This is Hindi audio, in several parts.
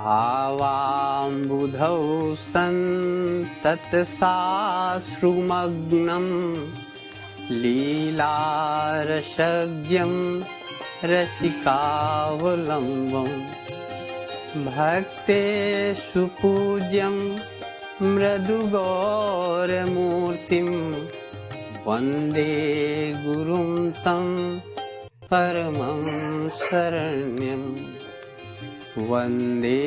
भावाम्बुधौ सन्ततसाश्रुमग्नं लीलारसज्ञं रसिकावलम्बं भक्तेषु पूज्यं मृदुगौरमूर्तिं वन्दे गुरुं तं परमं शरण्यं वन्दे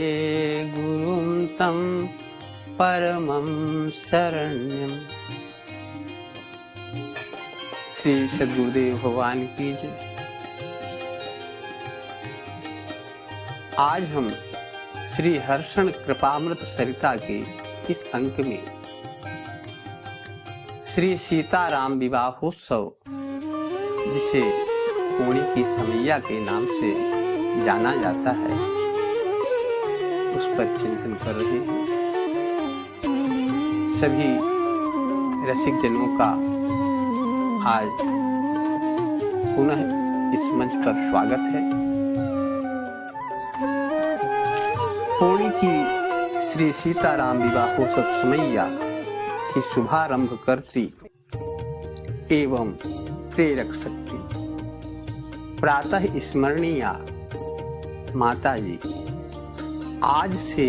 गुरुं तं परमं शरण्यम। श्री सद्गुरुदेव भगवान की जय। आज हम श्री हर्षण कृपामृत सरिता के इस अंक में श्री सीताराम विवाहोत्सव, जिसे पूर्णी की समैया के नाम से जाना जाता है, उस पर चिंतन कर रहे हैं। सभी रसिक जनों का आज पुनः इस मंच पर स्वागत है। पूर्णी की श्री सीताराम विवाहोत्सव समैया की शुभारंभ कर्त्री एवं प्रेरक शक्ति प्रातः स्मरणीय माता जी आज से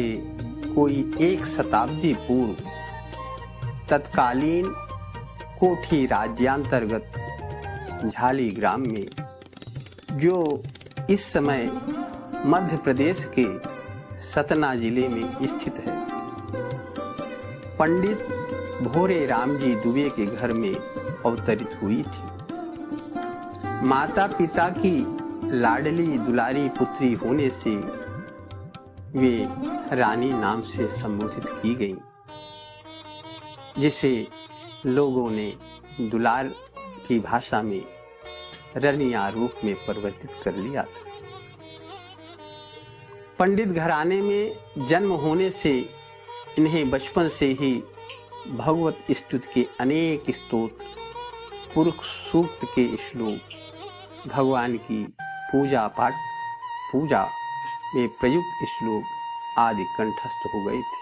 कोई 1 शताब्दी पूर्व तत्कालीन कोठी राज्यांतर्गत झाली ग्राम में, जो इस समय मध्य प्रदेश के सतना जिले में स्थित है, पंडित भोरे राम जी दुबे के घर में अवतरित हुई थी। माता पिता की लाडली दुलारी पुत्री होने से वे रानी नाम से संबोधित की गईं, जिसे लोगों ने दुलार की भाषा में रनिया रूप में परिवर्तित कर लिया था। पंडित घराने में जन्म होने से इन्हें बचपन से ही भगवत स्तुति के अनेक स्तोत्र, पुरुष सूक्त के श्लोक, भगवान की पूजा में प्रयुक्त श्लोक आदि कंठस्थ हो गए थे।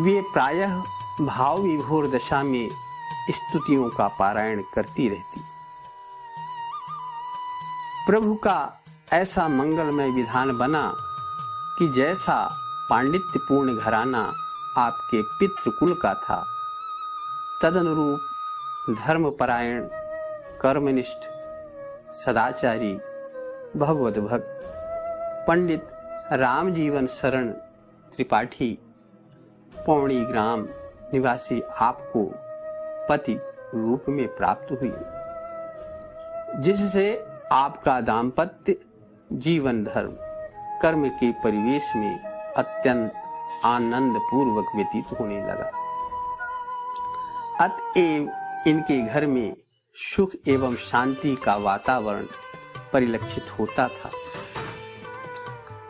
वे प्रायः भाव विभोर दशा में स्तुतियों का पारायण करती रहती। प्रभु का ऐसा मंगलमय विधान बना कि जैसा पांडित्यपूर्ण घराना आपके पितृकुल का था, तदनुरूप धर्मपरायण, कर्मनिष्ठ, सदाचारी, भगवत भक्त पंडित रामजीवन शरण त्रिपाठी पौड़ी ग्राम निवासी आपको पति रूप में प्राप्त हुई, जिससे आपका दाम्पत्य जीवन धर्म कर्म के परिवेश में अत्यंत आनंद पूर्वक व्यतीत होने लगा। अतएव इनके घर में सुख एवं शांति का वातावरण परिलक्षित होता था।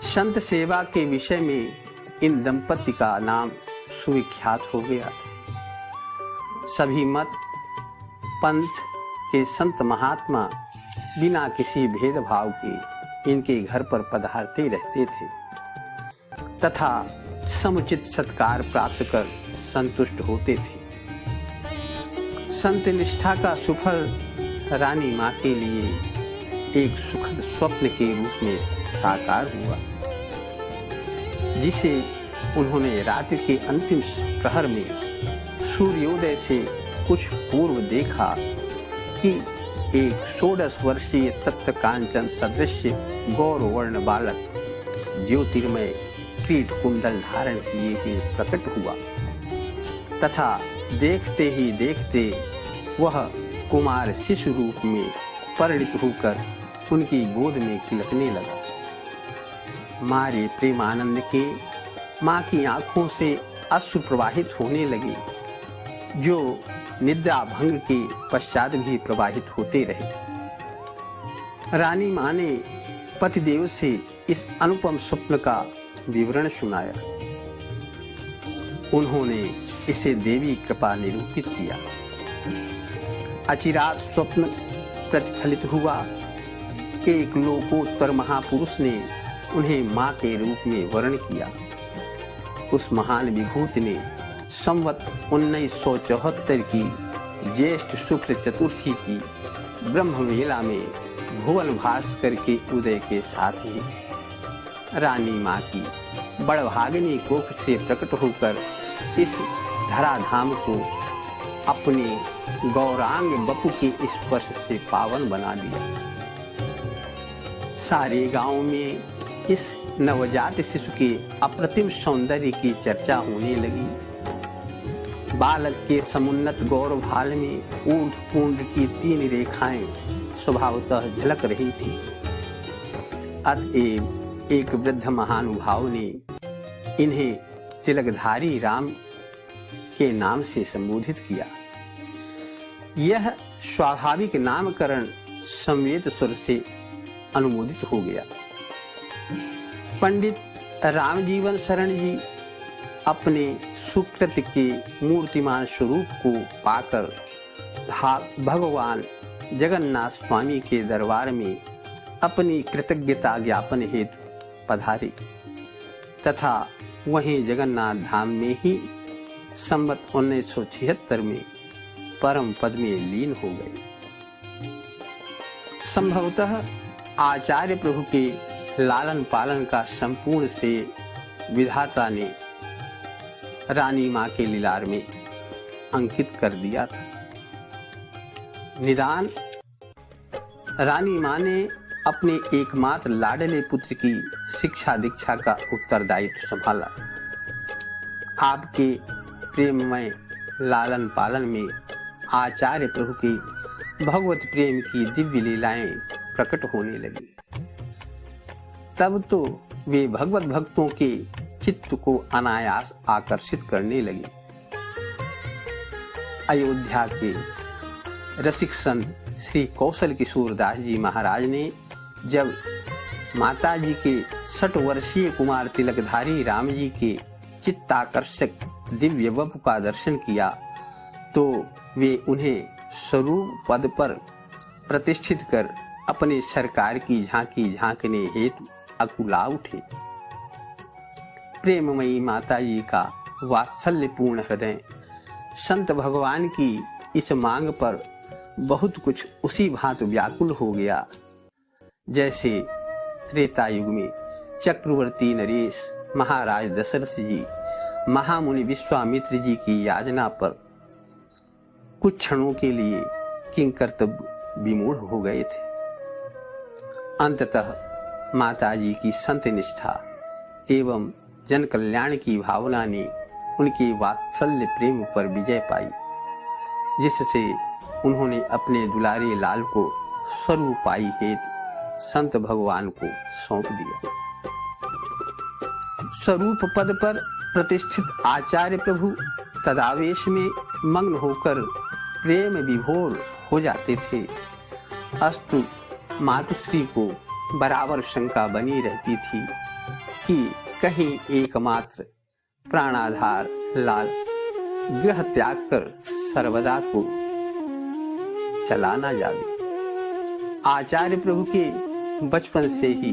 संत सेवा के विषय में इन दंपति का नाम सुविख्यात हो गया था। सभी मत पंथ के संत महात्मा बिना किसी भेदभाव के इनके घर पर पधारते रहते थे तथा समुचित सत्कार प्राप्त कर संतुष्ट होते थे। संत निष्ठा का सुफल रानी मां के लिए एक सुखद स्वप्न के रूप में साकार हुआ, जिसे उन्होंने रात्रि के अंतिम प्रहर में सूर्योदय से कुछ पूर्व देखा कि एक 16 वर्षीय तप्त कांचन सदृश गौरवर्ण बालक ज्योतिर्मय क्रीट कुंडल धारण किए हुए प्रकट हुआ तथा देखते ही देखते वह कुमार शिशु रूप में परिणित होकर उनकी गोद में खिलकने लगा। मारे प्रेमानंद के मां की आंखों से अश्रु प्रवाहित होने लगे, जो निद्रा भंग के पश्चात भी प्रवाहित होते रहे। रानी मां ने पतिदेव से इस अनुपम स्वप्न का विवरण सुनाया। उन्होंने इसे देवी कृपा निरूपित किया। अचिरात स्वप्न प्रतिफलित हुआ। एक लोकोत्तर महापुरुष ने उन्हें मां के रूप में वर्ण किया। उस महान विभूति ने संवत 1974 की ज्येष्ठ शुक्ल चतुर्थी की ब्रह्म वेला में भुवन भास्कर के उदय के साथ ही रानी मां की बड़भागिनी कोख से प्रकट होकर इस धराधाम को अपने गौरांग बपू के स्पर्श से पावन बना दिया। सारे गांव में इस नवजात शिशु के अप्रतिम सौंदर्य की चर्चा होने लगी। बालक के समुन्नत गौर भाल में ऊंट पुंड की 3 रेखाएं स्वभावतः झलक रही थी। अतएव एक वृद्ध महानुभाव ने इन्हें तिलकधारी राम के नाम से संबोधित किया। यह स्वाभाविक नामकरण संवेद स्वर से अनुमोदित हो गया। पंडित रामजीवन शरण जी अपने सुकृत के मूर्तिमान स्वरूप को पाकर भगवान जगन्नाथ स्वामी के दरबार में अपनी कृतज्ञता ज्ञापन हेतु पधारे तथा वहीं जगन्नाथ धाम में ही संवत 1976 में परम पद में लीन हो गए। संभवतः आचार्य प्रभु के लालन पालन का संपूर्ण से विधाता ने रानी मां के लीलार में अंकित कर दिया था। निदान रानी मां ने अपने एकमात्र लाडले पुत्र की शिक्षा दीक्षा का उत्तरदायित्व संभाला। आपके प्रेममय लालन पालन में आचार्य प्रभु के भगवत प्रेम की दिव्य लीलाएं प्रकट होने लगी। तब तो वे भगवत भक्तों के चित्त को अनायास आकर्षित करने लगे। अयोध्या के रसिक संत श्री कौशल किशोर दास जी महाराज ने जब माता जी के 60 वर्षीय कुमार तिलकधारी राम जी के चित्ताकर्षक दिव्य वपु का दर्शन किया तो वे उन्हें स्वरूप पद पर प्रतिष्ठित कर अपने सरकार की झांकी झांकने हेतु अकुला उठे। प्रेममयी माता जी का वात्सल्यपूर्ण हृदय संत भगवान की इस मांग पर बहुत कुछ उसी भांति व्याकुल हो गया जैसे त्रेता युग में चक्रवर्ती नरेश महाराज दशरथ जी महामुनि विश्वामित्र जी की याचना पर कुछ क्षणों के लिए किंकर्तव्य विमूढ़ हो गए थे। अंततः माता जी की संत निष्ठा एवं जन कल्याण की भावना ने उनके वात्सल्य प्रेम पर विजय पाई, जिससे उन्होंने अपने दुलारे लाल को स्वरूपाई हेतु संत भगवान को सौंप दिया। स्वरूप पद पर प्रतिष्ठित आचार्य प्रभु तदावेश में मग्न होकर प्रेम विभोर हो जाते थे। अस्तु मातुश्री को बराबर शंका बनी रहती थी कि कहीं एकमात्र प्राणाधार लाल गृह त्याग कर सर्वदा को चला ना जावे। आचार्य प्रभु के बचपन से ही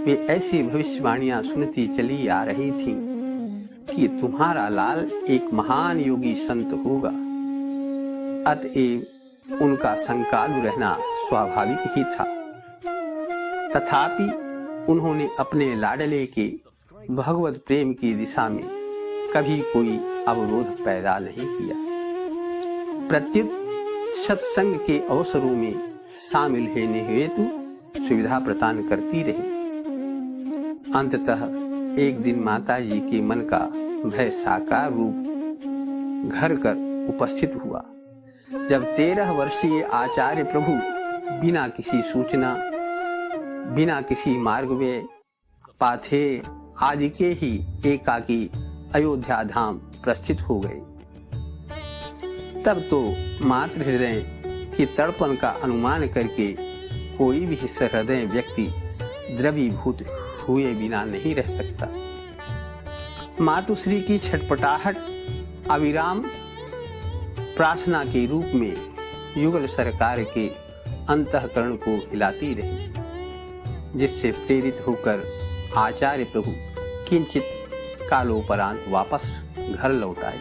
वे ऐसी भविष्यवाणियां सुनती चली आ रही थीं कि तुम्हारा लाल एक महान योगी संत होगा। अतएव उनका संकालु रहना स्वाभाविक ही था। तथापि उन्होंने अपने लाडले के भगवत प्रेम की दिशा में कभी कोई अवरोध पैदा नहीं किया। प्रत्युत सत्संग के अवसरों में शामिल होने हेतु सुविधा प्रदान करती रही। अंततः एक दिन माता जी के मन का भय साकार रूप घर कर उपस्थित हुआ, जब 13 वर्षीय आचार्य प्रभु बिना किसी सूचना बिना किसी मार्ग व्यय पाथे आदि के ही एकाकी अयोध्या धाम प्रस्थित हो गए। तब तो मातृ हृदय की तड़पन का अनुमान करके कोई भी सहृदय व्यक्ति द्रवीभूत हुए बिना नहीं रह सकता। मातुश्री की छटपटाहट अविराम प्रार्थना के रूप में युगल सरकार के अंतःकरण को हिलाती रही, जिससे प्रेरित होकर आचार्य प्रभु किंचित कालोपरांत वापस घर लौट आए।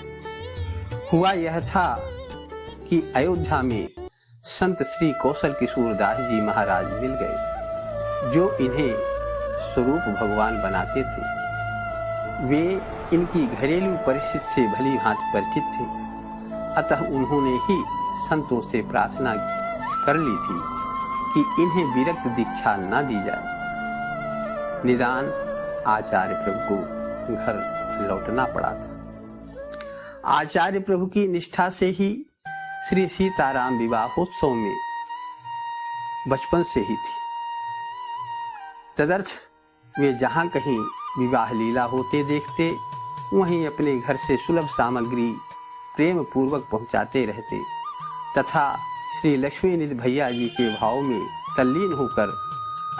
हुआ यह था कि अयोध्या में संत श्री कौशल किशोर दास जी महाराज मिल गए, जो इन्हें स्वरूप भगवान बनाते थे। वे इनकी घरेलू परिस्थिति से भली भांति परिचित थे, अतः उन्होंने ही संतों से प्रार्थना कर ली थी कि इन्हें विरक्त दीक्षा न दी जाए। निदान आचार्य प्रभु को घर लौटना पड़ा था। आचार्य प्रभु की निष्ठा से ही श्री सीताराम विवाहोत्सव में बचपन से ही थी। तदर्थ वे जहां कहीं विवाह लीला होते देखते, वहीं अपने घर से सुलभ सामग्री प्रेम पूर्वक पहुंचाते रहते तथा श्री लक्ष्मी निधि भैया जी के भाव में तल्लीन होकर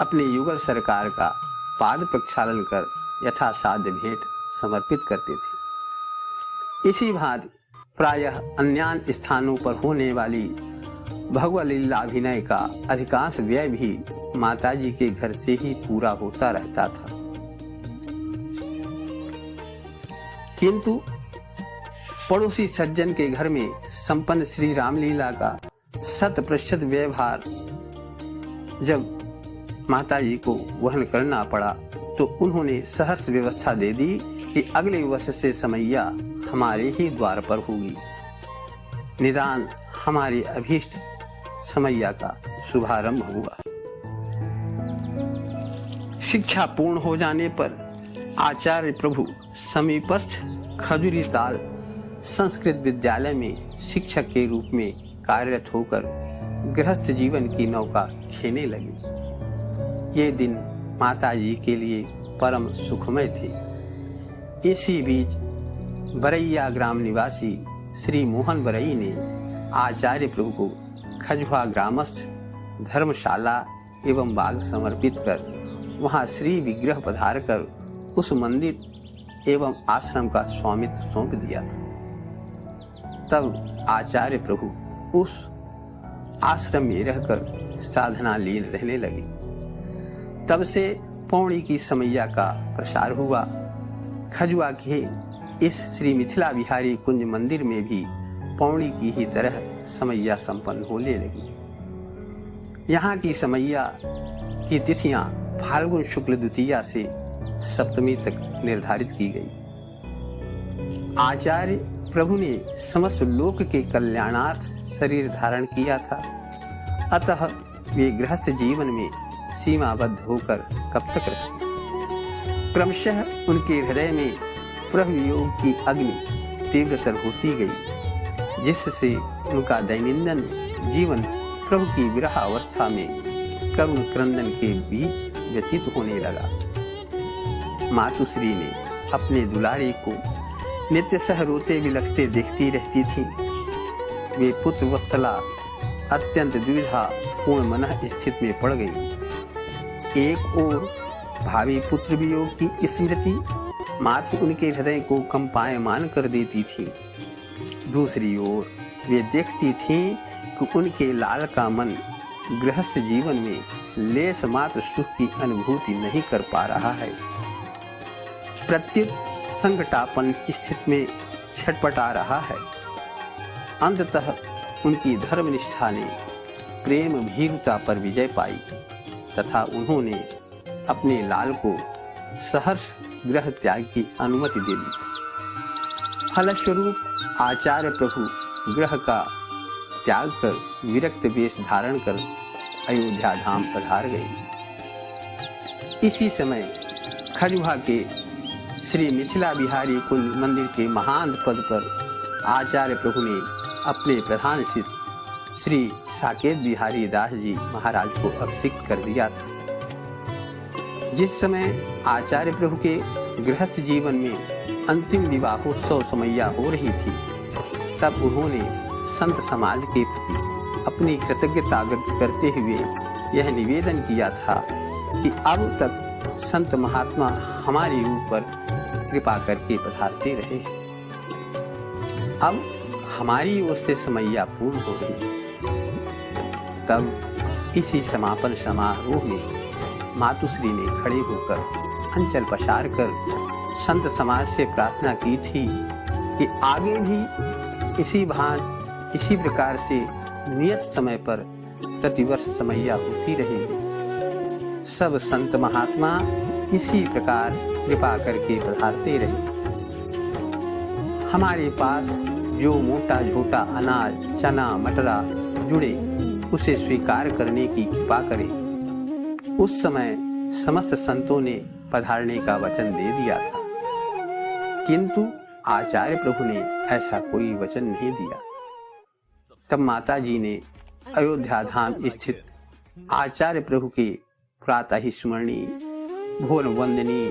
अपने युगल सरकार का पाद प्रक्षालन कर यथासाध्य भेंट समर्पित करते थे। इसी भांति प्रायः अन्य स्थानों पर होने वाली भगवत लीला अभिनय का अधिकांश व्यय भी माताजी के घर से ही पूरा होता रहता था। किंतु पड़ोसी सज्जन के घर में संपन्न श्री रामलीला का 100% व्यवहार जब माताजी को वहन करना पड़ा, तो उन्होंने सहर्ष व्यवस्था दे दी कि अगले वर्ष से समैया हमारे ही द्वार पर होगी। निदान हमारे अभीष्ट समैया का शुभारंभ हुआ। शिक्षा पूर्ण हो जाने पर आचार्य प्रभु समीपस्थ खजुरी ताल संस्कृत विद्यालय में शिक्षक के रूप में कार्यरत होकर गृहस्थ जीवन की नौका खेने लगे। ये दिन माताजी के लिए परम सुखमय थे। इसी बीच बरैया ग्राम निवासी श्री मोहन बरई ने आचार्य प्रभु को खजुआ ग्रामस्थ धर्मशाला एवं बाग समर्पित कर वहां श्री विग्रह पधार कर उस मंदिर एवं आश्रम का स्वामित्व सौंप दिया था। तब आचार्य प्रभु उस आश्रम में रहकर साधना लीन रहने लगे। तब से पौड़ी की समैया का प्रसार हुआ। खजुआ के इस श्री मिथिला बिहारी कुंज मंदिर में भी पौड़ी की ही तरह समैया संपन्न होने लगी। यहाँ की समैया की तिथियां फाल्गुन शुक्ल द्वितीया से सप्तमी तक निर्धारित की गई। आचार्य प्रभु ने समस्त लोक के कल्याणार्थ शरीर धारण किया था, अतः वे गृहस्थ जीवन में सीमाबद्ध होकर कब तक रहे। क्रमशः उनके हृदय में प्रभु योग की अग्नि तीव्रतर होती गई, जिससे उनका दैनंदिन जीवन प्रभु की विरह अवस्था में करुण क्रंदन के बीच व्यतीत होने लगा। मातुश्री ने अपने दुलारे को नित्य सह रोते विलखते देखती रहती थी। वे पुत्र वत्सला अत्यंत द्विधा पूर्ण मनः स्थिति में पड़ गई। एक ओर भावी पुत्र वियोग की स्मृति मात्र उनके हृदय को कंपायमान कर देती थी, दूसरी ओर वे देखती थीं कि उनके लाल का मन गृहस्थ जीवन में लेस मात्र सुख की अनुभूति नहीं कर पा रहा है। प्रत्युत संकटापन स्थिति में छटपटा रहा है। अंततः उनकी धर्मनिष्ठा ने प्रेम भीरुता पर विजय पाई तथा उन्होंने अपने लाल को सहर्ष गृह त्याग की अनुमति दे दी। फलस्वरूप आचार्य प्रभु गृह का त्याग कर विरक्त वेश धारण कर अयोध्या धाम पधार गए। इसी समय खजुहा के श्री मिथिला बिहारी कुल मंदिर के महान पद पर आचार्य प्रभु ने अपने प्रधान शिष्य श्री साकेत बिहारी दास जी महाराज को अभिषिक्त कर दिया था। जिस समय आचार्य प्रभु के गृहस्थ जीवन में अंतिम विवाहोत्सव समैया हो रही थी, तब उन्होंने संत समाज के प्रति अपनी कृतज्ञता व्यक्त करते हुए यह निवेदन किया था कि अब तक संत महात्मा हमारे ऊपर कृपा करके पधारते रहे, अब हमारी ओर से समैया पूर्ण हो रही। तब इसी समापन समारोह में मातुश्री ने खड़े होकर अंचल पसार कर संत समाज से प्रार्थना की थी कि आगे भी इसी भांति इसी प्रकार से नियत समय पर प्रतिवर्ष समैया होती रहेगी। सब संत महात्मा इसी प्रकार कृपा करके पधारते रहे। हमारे पास जो मोटा झोटा अनाज चना मटरा जुड़े उसे स्वीकार करने की कृपा करे। उस समय समस्त संतों ने पधारने का वचन दे दिया था, किंतु आचार्य प्रभु ने ऐसा कोई वचन नहीं दिया। तब माता जी ने अयोध्या धाम स्थित आचार्य प्रभु के प्रातः स्मरणीय भोर वंदनीय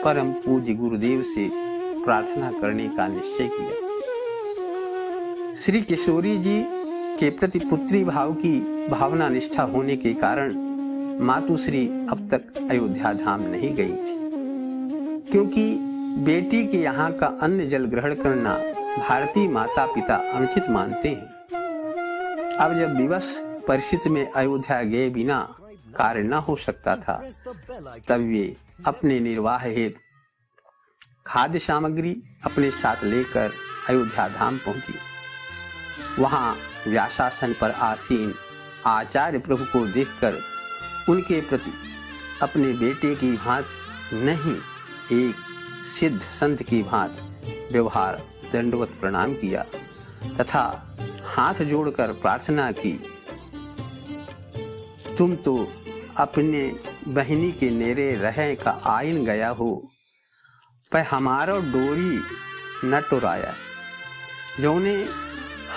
परम पूज्य गुरुदेव से प्रार्थना करने का निश्चय किया। श्री किशोरी जी के प्रति पुत्री भाव की भावना निष्ठा होने के कारण मातुश्री अब तक अयोध्या धाम नहीं गई थी, क्योंकि बेटी के यहाँ का अन्न जल ग्रहण करना भारतीय माता पिता अनुचित मानते हैं। अब जब विवश परिस्थिति में अयोध्या गए बिना कार्य न हो सकता था, तब वे अपने निर्वाह हेतु खाद्य सामग्री अपने साथ लेकर अयोध्या धाम पहुंची। वहां व्यासासन पर आसीन आचार्य प्रभु को देखकर उनके प्रति अपने बेटे की भांति नहीं, एक सिद्ध संत की भांति व्यवहार दंडवत प्रणाम किया तथा हाथ जोड़कर प्रार्थना की, तुम तो अपने बहनी के नेरे रहे का आइन गया हो, पर हमारो डोरी न टुराया, जौने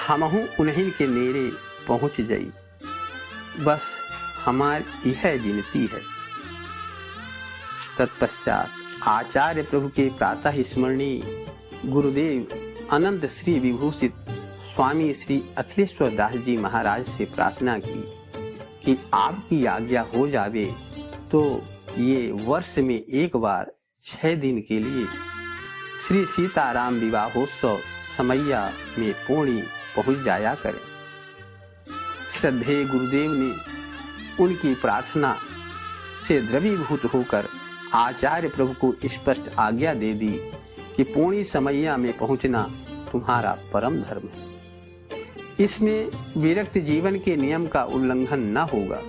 हमहु उन्हीं के नेरे पहुंच जाई, बस हमारी यह विनती है। तत्पश्चात आचार्य प्रभु के प्रातः स्मरणीय गुरुदेव अनंत श्री विभूषित स्वामी श्री अखिलेश्वर दास जी महाराज से प्रार्थना की कि आपकी आज्ञा हो जावे तो ये वर्ष में एक बार 6 दिन के लिए श्री सीताराम विवाहोत्सव समैया में पौड़ी पहुंच जाया करें। श्रद्धेय गुरुदेव ने उनकी प्रार्थना से द्रवीभूत होकर आचार्य प्रभु को स्पष्ट आज्ञा दे दी कि पौड़ी समैया में पहुंचना तुम्हारा परम धर्म है, इसमें विरक्त जीवन के नियम का उल्लंघन न होगा।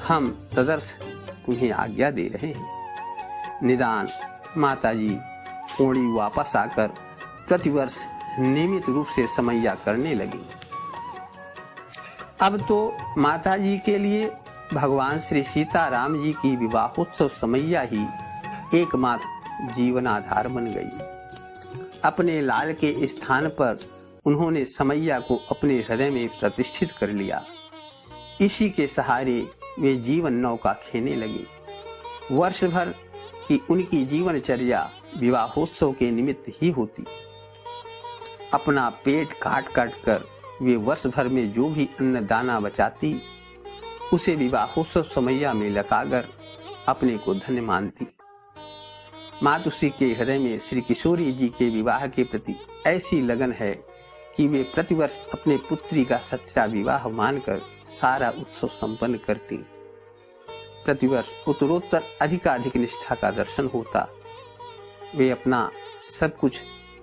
हम तदर्थ तुम्हें आज्ञा दे रहे हैं। निदान माताजी पौड़ी वापस आकर प्रतिवर्ष नियमित रूप से समैया करने लगी। अब तो माताजी के लिए भगवान श्री सीताराम जी की विवाहोत्सव समैया ही एकमात्र जीवनाधार बन गई। अपने लाल के स्थान पर उन्होंने समैया को अपने हृदय में प्रतिष्ठित कर लिया। इसी के सहारे वे जीवन नौका खेने लगे। वर्ष भर की उनकी जीवनचर्या विवाहोत्सव के निमित्त ही होती। अपना पेट काट काट कर वे वर्ष भर में जो भी अन्न दाना बचाती, उसे विवाहोत्सव समैया में लगाकर अपने को धन्य मानती। मातुश्री के हृदय में श्री किशोरी जी के विवाह के प्रति ऐसी लगन है कि वे प्रतिवर्ष अपने पुत्री का सच्चा विवाह मानकर सारा उत्सव संपन्न करती। प्रतिवर्ष उत्तरोत्तर अधिकाधिक निष्ठा का दर्शन होता। वे अपना सब कुछ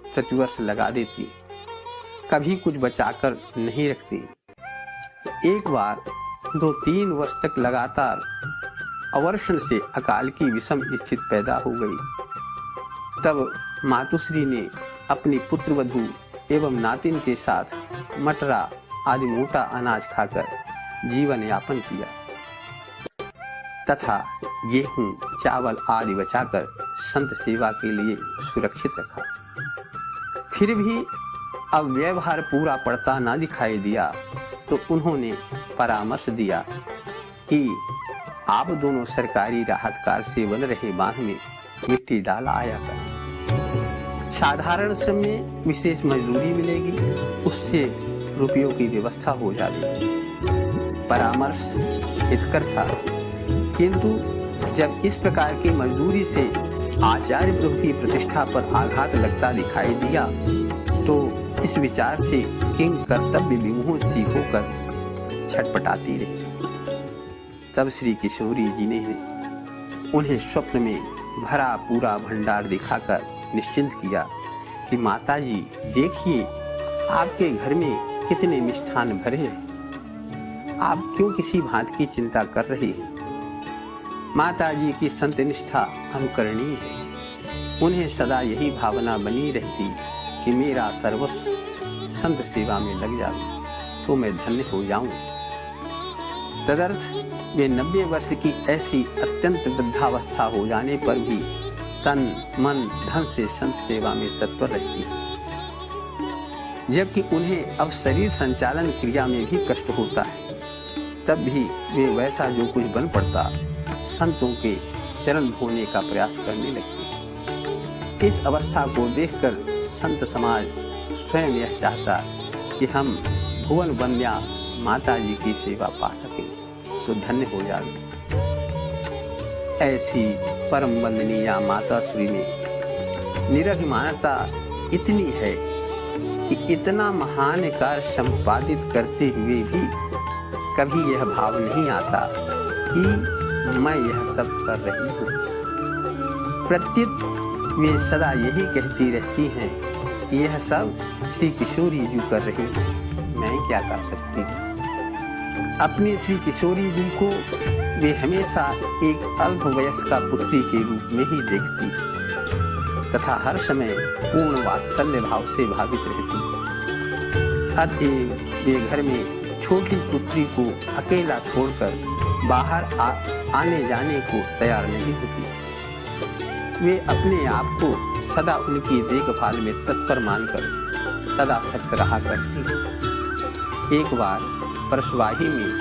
प्रतिवर्ष लगा देती, कभी कुछ बचाकर नहीं रखती। एक बार 2-3 वर्ष तक लगातार अवर्षण से अकाल की विषम स्थिति पैदा हो गई। तब मातुश्री ने अपनी पुत्रवधू एवं नातिन के साथ मटरा आदि मोटा अनाज खाकर जीवन यापन किया तथा गेहूं चावल आदि बचाकर संत सेवा के लिए सुरक्षित रखा। फिर भी अब व्यवहार पूरा पड़ता ना दिखाई दिया तो उन्होंने परामर्श दिया कि आप दोनों सरकारी राहत कार्य से बन रहे बांध में मिट्टी डाला आया कर। साधारण श्रम में विशेष मजदूरी मिलेगी, उससे रुपयों की व्यवस्था हो जाएगी। परामर्श हितकर था, किंतु जब इस प्रकार की मजदूरी से आचार्य प्रभु की प्रतिष्ठा पर आघात लगता दिखाई दिया तो इस विचार से किंग कर्तव्य विमोह सी होकर छटपटाती रही। तब श्री किशोरी जी ने उन्हें स्वप्न में भरा पूरा भंडार दिखाकर निश्चिंत किया कि माताजी देखिए, आपके घर में कितने मिष्ठान भरे हैं, आप क्यों किसी भांति की चिंता कर रही हैं? माताजी की संत निष्ठा अनुकरणीय है। उन्हें सदा यही भावना बनी रहती कि मेरा सर्वस्व संत सेवा में लग जाए तो मैं धन्य हो जाऊं। तदर्थ वे 90 वर्ष की ऐसी अत्यंत वृद्धावस्था हो जाने पर भी तन मन धन से संत सेवा में तत्पर रहती है, जबकि उन्हें अब शरीर संचालन क्रिया में भी कष्ट होता है, तब भी वे वैसा जो कुछ बन पड़ता संतों के चरण धोने का प्रयास करने लगते। इस अवस्था को देखकर संत समाज स्वयं यह चाहता कि हम भुवन वंद्या माता जी की सेवा पा सकें तो धन्य हो जाए। ऐसी परम वंदनीय माता श्री में निरभिमानता इतनी है कि इतना महान कार्य संपादित करते हुए भी कभी यह भाव नहीं आता कि मैं यह सब कर रही हूँ। प्रत्युत वे सदा यही कहती रहती हैं कि यह सब श्री किशोरी जी कर रही हैं, मैं क्या कर सकती हूँ। अपनी श्री किशोरी जी को वे हमेशा एक अल्पवयस्का पुत्री के रूप में ही देखती तथा हर समय पूर्ण वात्सल्य भाव से भावित रहती। अतएव वे घर में छोटी पुत्री को अकेला छोड़कर बाहर आने जाने को तैयार नहीं होती। वे अपने आप को सदा उनकी देखभाल में तत्पर मानकर सदा सक्त रहा करती। एक बार परसवाही में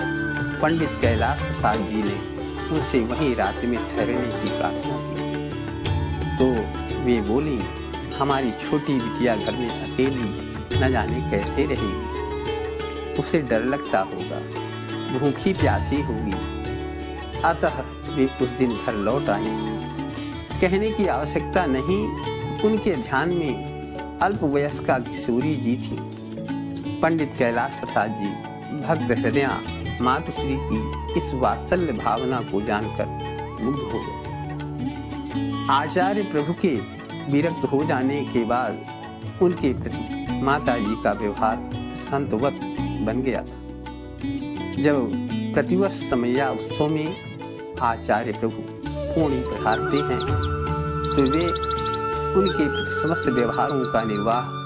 पंडित कैलाश प्रसाद जी ने उनसे वहीं रात में ठहरने की प्रार्थना की तो वे बोली, हमारी छोटी बिटिया घर में अकेली न जाने कैसे रहेगी, उसे डर लगता होगा, भूखी प्यासी होगी, अतः वे उस दिन घर लौट आए। कहने की आवश्यकता नहीं, उनके ध्यान में अल्पवयस्का किशोरी जी थी। पंडित कैलाश प्रसाद जी भक्त हृदया मातुश्री की इस वात्सल्य भावना को जानकर मुग्ध हो गए। आचार्य प्रभु के विरक्त हो जाने के बाद उनके प्रति माता जी का व्यवहार संतवत बन गया था। जब प्रतिवर्ष समैया उत्सव में आचार्य प्रभु पूर्णी पधारते हैं तो वे उनके समस्त व्यवहारों का निर्वाह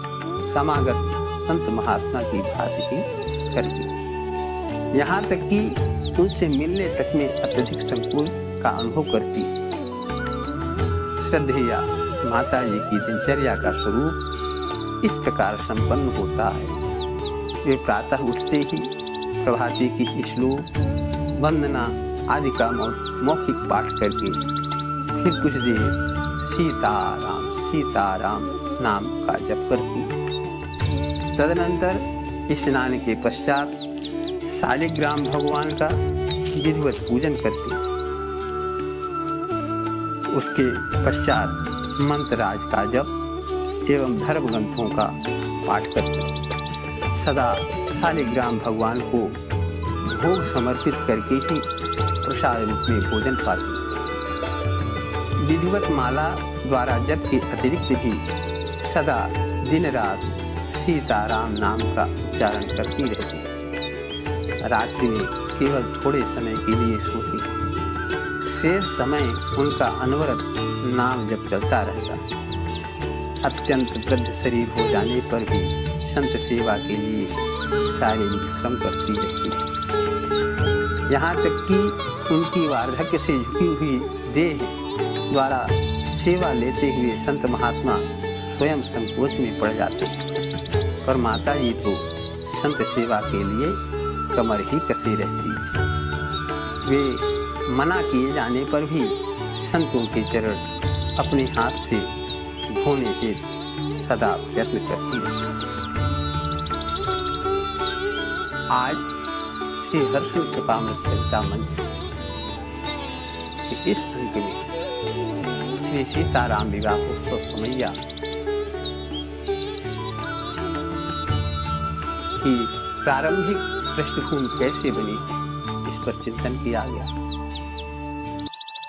समागत संत महात्मा की भांति ही करते, यहाँ तक कि उनसे मिलने तक में अत्यधिक संकोच का अनुभव करती। श्रद्धेया माता जी की दिनचर्या का स्वरूप इस प्रकार संपन्न होता है। वे प्रातः उठते ही प्रभाती की श्लोक वंदना आदि का मौखिक पाठ करके फिर कुछ देर सीताराम सीताराम नाम का जप करती। तदनंतर स्नान के पश्चात शालिग्राम भगवान का विधिवत पूजन करती। उसके पश्चात मंत्रराज का जप एवं धर्म ग्रंथों का पाठ करती। सदा शालिग्राम भगवान को भोग समर्पित करके ही प्रसाद रूप में भोजन पाती। विधिवत माला द्वारा जप के अतिरिक्त भी सदा दिन रात सीताराम नाम का उच्चारण करती रहती। रात्रि में केवल थोड़े समय के लिए सोती, शेष समय उनका अनवरत नाम जप चलता रहता। अत्यंत वृद्ध शरीर हो जाने पर भी संत सेवा के लिए शारीरिक श्रम करती रहती। यहाँ तक कि उनकी वार्धक्य से झुकी हुई देह द्वारा सेवा लेते हुए संत महात्मा स्वयं संकोच में पड़ जाते, पर माता जी तो संत सेवा के लिए कमर ही कसी रहती थी। वे मना किए जाने पर भी संतों के चरण अपने हाथ से धोने के सदा प्रयत्न करती है। आज श्री हर्षल कृपामृत सरिता मंच के इस अंक में श्री सीताराम विवाह उत्सव समैया की प्रारंभिक पृष्ठभूमि कैसे बनी इस पर चिंतन किया गया।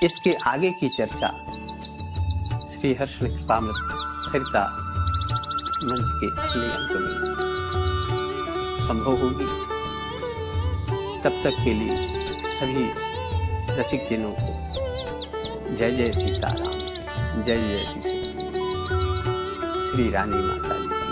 इसके आगे की चर्चा श्री हर्षण कृपामृत सरिता मंच के अगले अंक में संभव होगी। तब तक के लिए सभी रसिक जनों को जय जय सीताराम, जय जय श्री रानी माता जी।